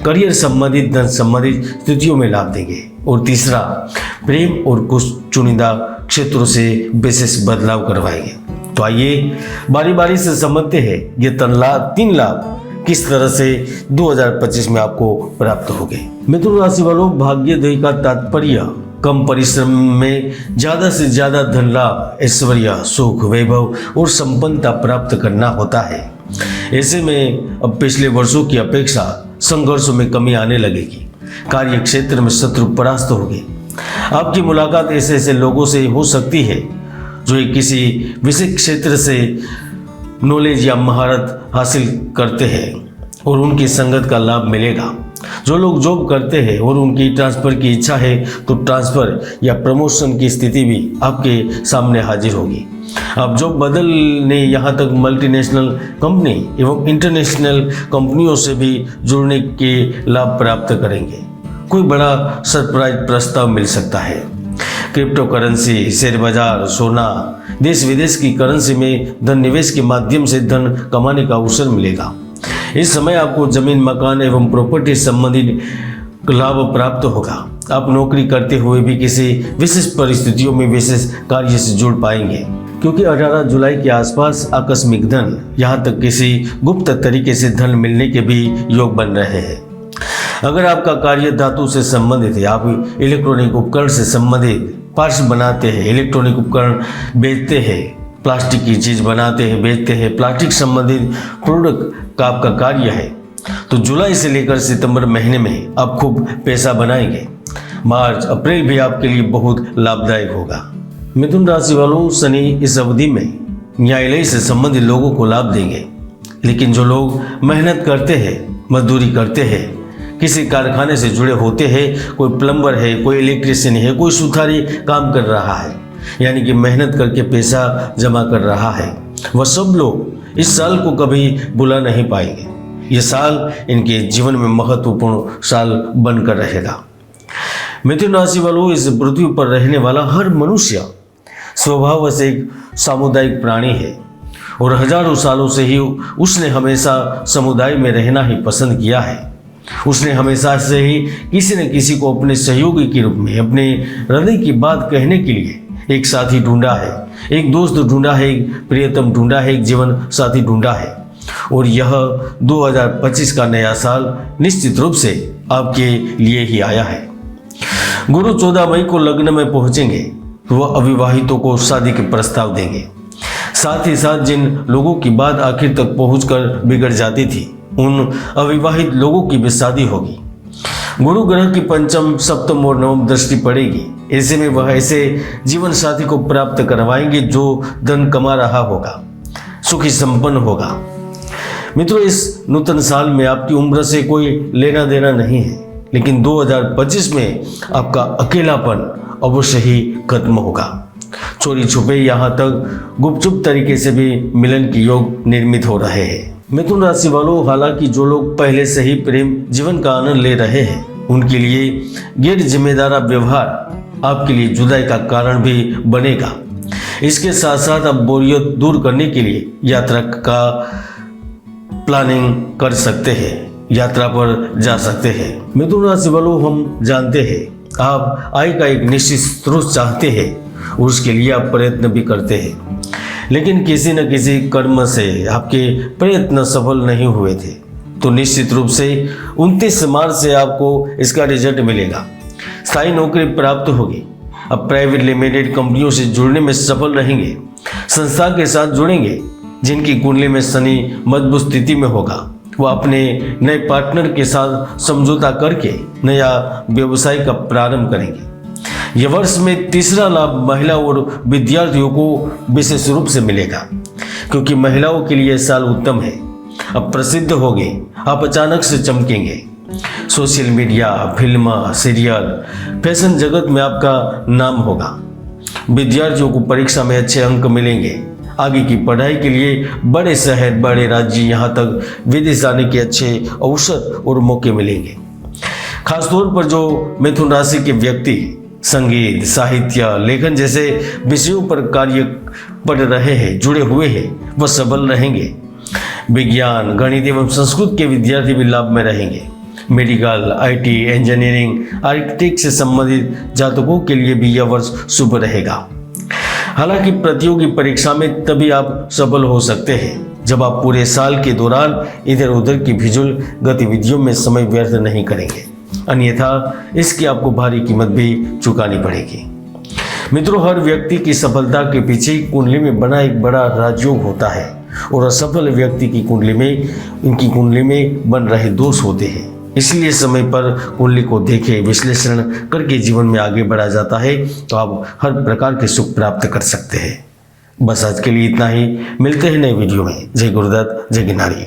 Career संबंधित धन संबंधित स्थितियों में लाभ देंगे। और तीसरा, प्रेम और कुछ चुनिंदा क्षेत्रों से विशेष बदलाव करवाएंगे। तो आइए बारी बारी से समझते हैं ये 3 लाभ किस तरह से 2025 में आपको प्राप्त होंगे। मिथुन राशि वालों, भाग्योदय का तात्पर्य कम परिश्रम में ज्यादा से ज्यादा धन लाभ, ऐश्वर्य, सुख, वैभव और संपन्नता प्राप्त करना होता है। ऐसे में अब पिछले वर्षों की अपेक्षा संघर्षों में कमी आने लगेगी। कार्य क्षेत्र में शत्रु परास्त होंगे। आपकी मुलाकात ऐसे लोगों से हो सकती है जो किसी विशेष क्षेत्र से नॉलेज या महारत हासिल करते हैं और उनकी संगत का लाभ मिलेगा। जो लोग जॉब करते हैं और उनकी ट्रांसफ़र की इच्छा है तो ट्रांसफ़र या प्रमोशन की स्थिति भी आपके सामने हाजिर होगी। आप जॉब बदलने यहाँ तक मल्टीनेशनल कंपनी एवं इंटरनेशनल कंपनियों से भी जुड़ने के लाभ प्राप्त करेंगे। कोई बड़ा सरप्राइज प्रस्ताव मिल सकता है। क्रिप्टो करेंसी, शेयर बाजार, सोना, देश विदेश की करेंसी में धन निवेश के माध्यम से धन कमाने का अवसर मिलेगा। इस समय आपको जमीन, मकान एवं प्रॉपर्टी संबंधित लाभ प्राप्त होगा। आप नौकरी करते हुए भी किसी विशेष परिस्थितियों में विशेष कार्य से जुड़ पाएंगे, क्योंकि 18 जुलाई के आसपास आकस्मिक धन, यहाँ तक किसी गुप्त तरीके से धन मिलने के भी योग बन रहे हैं। अगर आपका कार्य धातु से संबंधित है, आप इलेक्ट्रॉनिक उपकरण से संबंधित पार्ट्स बनाते हैं, इलेक्ट्रॉनिक उपकरण बेचते हैं, प्लास्टिक की चीज़ बनाते हैं, बेचते हैं, प्लास्टिक संबंधित प्रोडक्ट का आपका कार्य है, तो जुलाई से लेकर सितंबर महीने में आप खूब पैसा बनाएंगे। मार्च, अप्रैल भी आपके लिए बहुत लाभदायक होगा। मिथुन राशि वालों, शनि इस अवधि में न्यायालय से संबंधित लोगों को लाभ देंगे। लेकिन जो लोग मेहनत करते हैं, मजदूरी करते हैं, किसी कारखाने से जुड़े होते हैं, कोई प्लम्बर है, कोई इलेक्ट्रिशियन है, कोई सुथारी काम कर रहा है, यानी कि मेहनत करके पैसा जमा कर रहा है, वह सब लोग इस साल को कभी भुला नहीं पाएंगे। ये साल इनके जीवन में महत्वपूर्ण साल बनकर रहेगा। मिथुन राशि वालों, इस पृथ्वी पर रहने वाला हर मनुष्य स्वभाव से एक सामुदायिक प्राणी है और हजारों सालों से ही उसने हमेशा समुदाय में रहना ही पसंद किया है। उसने हमेशा से ही किसी न किसी को अपने सहयोगी के रूप में, अपने हृदय की बात कहने के लिए एक साथी ढूंढा है, एक दोस्त ढूंढा है, एक प्रियतम ढूंढा है, एक जीवन साथी ढूंढा है। और यह 2025 का नया साल निश्चित रूप से आपके लिए ही आया है। गुरु 14 मई को लग्न में पहुंचेंगे तो वह अविवाहितों को शादी के प्रस्ताव देंगे। साथ ही साथ जिन लोगों की बात आखिर तक पहुंचकर बिगड़ जाती थी, उन अविवाहित लोगों की भी शादी होगी। गुरु ग्रह की पंचम, सप्तम और नवम दृष्टि पड़ेगी। ऐसे में वह ऐसे जीवन साथी को प्राप्त करवाएंगे जो धन कमा रहा होगा, सुखी संपन्न होगा। मित्रों, इस नूतन साल में आपकी उम्र से कोई लेना देना नहीं है, लेकिन 2025 में आपका अकेलापन अवश्य ही खत्म होगा। चोरी छुपे, यहाँ तक गुपचुप तरीके से भी मिलन के योग निर्मित हो रहे हैं। मिथुन राशि वालों, हालांकि जो लोग पहले से ही प्रेम जीवन का आनंद ले रहे हैं, उनके लिए गैर जिम्मेदार व्यवहार आपके लिए जुदाई का कारण भी बनेगा। इसके साथ साथ आप बोरियत दूर करने के लिए यात्रा का प्लानिंग कर सकते हैं, यात्रा पर जा सकते हैं। मिथुन राशि वालों, हम जानते हैं आप आय का एक निश्चित स्रोत चाहते हैं और उसके लिए आप प्रयत्न भी करते हैं, लेकिन किसी न किसी कर्म से आपके प्रयत्न सफल नहीं हुए थे, तो निश्चित रूप से 29 मार्च से आपको इसका रिजल्ट मिलेगा। स्थायी नौकरी प्राप्त होगी। अब प्राइवेट लिमिटेड कंपनियों से जुड़ने में सफल रहेंगे। संस्था के साथ जुड़ेंगे जिनकी कुंडली में शनि मजबूत स्थिति में होगा। वह अपने नए पार्टनर के साथ समझौता करके नया व्यवसाय का प्रारंभ करेंगे। यह वर्ष में तीसरा लाभ महिला और विद्यार्थियों को विशेष रूप से मिलेगा, क्योंकि महिलाओं के लिए साल उत्तम है। अब प्रसिद्ध होंगे, आप अचानक से चमकेंगे। Social media, film, serial, fashion जगत में आपका नाम होगा। विद्यार्थियों को परीक्षा में अच्छे अंक मिलेंगे। आगे की पढ़ाई के लिए बड़े शहर, बड़े राज्य, यहाँ तक विदेश जाने के अच्छे अवसर और मौके मिलेंगे। खासतौर पर जो मिथुन राशि के व्यक्ति संगीत, साहित्य, लेखन जैसे विषयों पर कार्य पढ़ रहे हैं, जुड़े हुए हैं, वह सबल रहेंगे। विज्ञान, गणित एवं संस्कृत के विद्यार्थी भी लाभ में रहेंगे। मेडिकल, आईटी, इंजीनियरिंग, आर्किटेक्ट से संबंधित जातकों के लिए भी यह वर्ष शुभ रहेगा। हालांकि प्रतियोगी परीक्षा में तभी आप सफल हो सकते हैं जब आप पूरे साल के दौरान इधर उधर की फिजूल गतिविधियों में समय व्यर्थ नहीं करेंगे, अन्यथा इसकी आपको भारी कीमत भी चुकानी पड़ेगी। मित्रों, हर व्यक्ति की सफलता के पीछे कुंडली में बना एक बड़ा राजयोग होता है और असफल व्यक्ति की इनकी कुंडली में बन रहे दोष होते हैं। इसलिए समय पर कुंडली को देखे, विश्लेषण करके जीवन में आगे बढ़ा जाता है तो आप हर प्रकार के सुख प्राप्त कर सकते हैं। बस आज के लिए इतना ही, मिलते हैं नए वीडियो में। जय गुरुदत्त, जय गिरनारी।